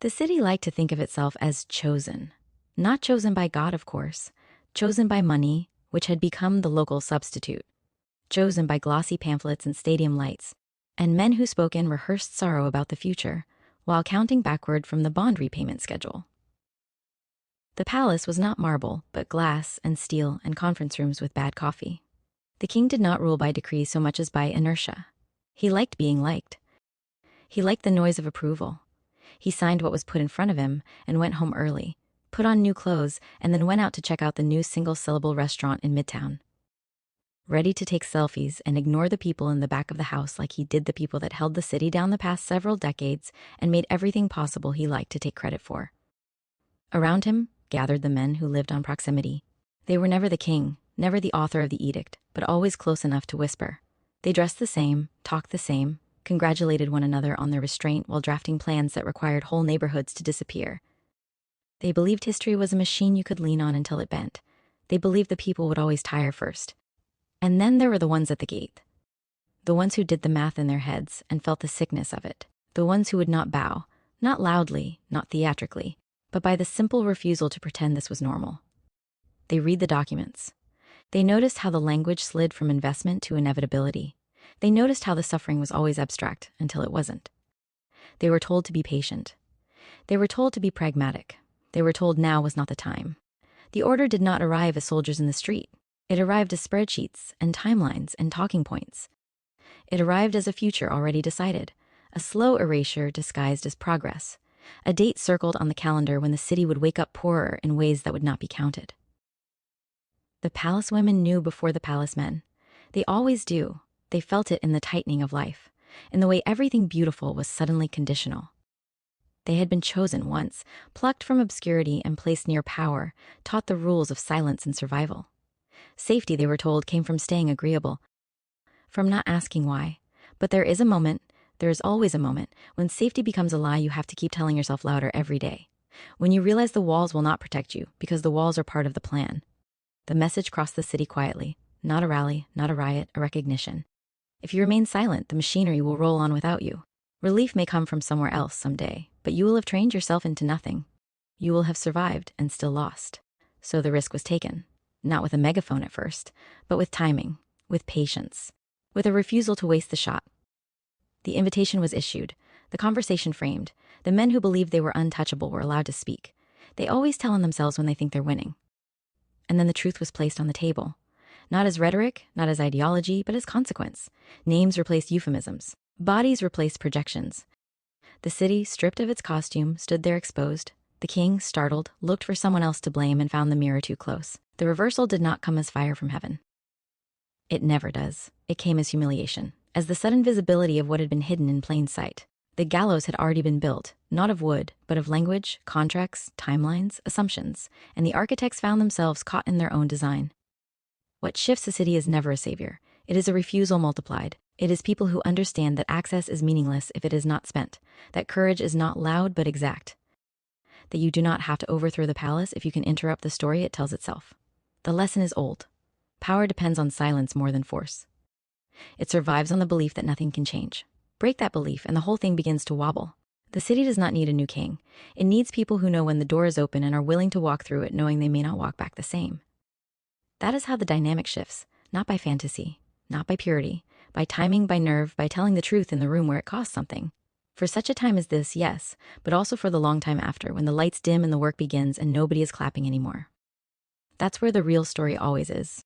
The city liked to think of itself as chosen. Not chosen by God, of course. Chosen by money, which had become the local substitute. Chosen by glossy pamphlets and stadium lights, and men who spoke in rehearsed sorrow about the future, while counting backward from the bond repayment schedule. The palace was not marble, but glass and steel and conference rooms with bad coffee. The king did not rule by decree so much as by inertia. He liked being liked. He liked the noise of approval. He signed what was put in front of him and went home early, put on new clothes, and then went out to check out the new single-syllable restaurant in Midtown. Ready to take selfies and ignore the people in the back of the house like he did the people that held the city down the past several decades and made everything possible he liked to take credit for. Around him gathered the men who lived on proximity. They were never the king, never the author of the edict, but always close enough to whisper. They dressed the same, talked the same, congratulated one another on their restraint while drafting plans that required whole neighborhoods to disappear. They believed history was a machine you could lean on until it bent. They believed the people would always tire first. And then there were the ones at the gate. The ones who did the math in their heads and felt the sickness of it. The ones who would not bow, not loudly, not theatrically, but by the simple refusal to pretend this was normal. They read the documents. They noticed how the language slid from investment to inevitability. They noticed how the suffering was always abstract until it wasn't. They were told to be patient. They were told to be pragmatic. They were told now was not the time. The order did not arrive as soldiers in the street. It arrived as spreadsheets and timelines and talking points. It arrived as a future already decided, a slow erasure disguised as progress, a date circled on the calendar when the city would wake up poorer in ways that would not be counted. The palace women knew before the palace men. They always do. They felt it in the tightening of life, in the way everything beautiful was suddenly conditional. They had been chosen once, plucked from obscurity and placed near power, taught the rules of silence and survival. Safety, they were told, came from staying agreeable, from not asking why. But there is always a moment, when safety becomes a lie you have to keep telling yourself louder every day. When you realize the walls will not protect you, because the walls are part of the plan. The message crossed the city quietly, not a rally, not a riot, a recognition. If you remain silent, the machinery will roll on without you. Relief may come from somewhere else someday, but you will have trained yourself into nothing. You will have survived and still lost. So the risk was taken. Not with a megaphone at first, but with timing, with patience, with a refusal to waste the shot. The invitation was issued, the conversation framed. The men who believed they were untouchable were allowed to speak. They always tell on themselves when they think they're winning. And then the truth was placed on the table. Not as rhetoric, not as ideology, but as consequence. Names replaced euphemisms. Bodies replaced projections. The city, stripped of its costume, stood there exposed. The king, startled, looked for someone else to blame and found the mirror too close. The reversal did not come as fire from heaven. It never does. It came as humiliation, as the sudden visibility of what had been hidden in plain sight. The gallows had already been built, not of wood, but of language, contracts, timelines, assumptions, and the architects found themselves caught in their own design. What shifts a city is never a savior. It is a refusal multiplied. It is people who understand that access is meaningless if it is not spent, that courage is not loud but exact, that you do not have to overthrow the palace if you can interrupt the story it tells itself. The lesson is old. Power depends on silence more than force. It survives on the belief that nothing can change. Break that belief and the whole thing begins to wobble. The city does not need a new king. It needs people who know when the door is open and are willing to walk through it knowing they may not walk back the same. That is how the dynamic shifts, not by fantasy, not by purity, by timing, by nerve, by telling the truth in the room where it costs something. For such a time as this, yes, but also for the long time after, when the lights dim and the work begins and nobody is clapping anymore. That's where the real story always is.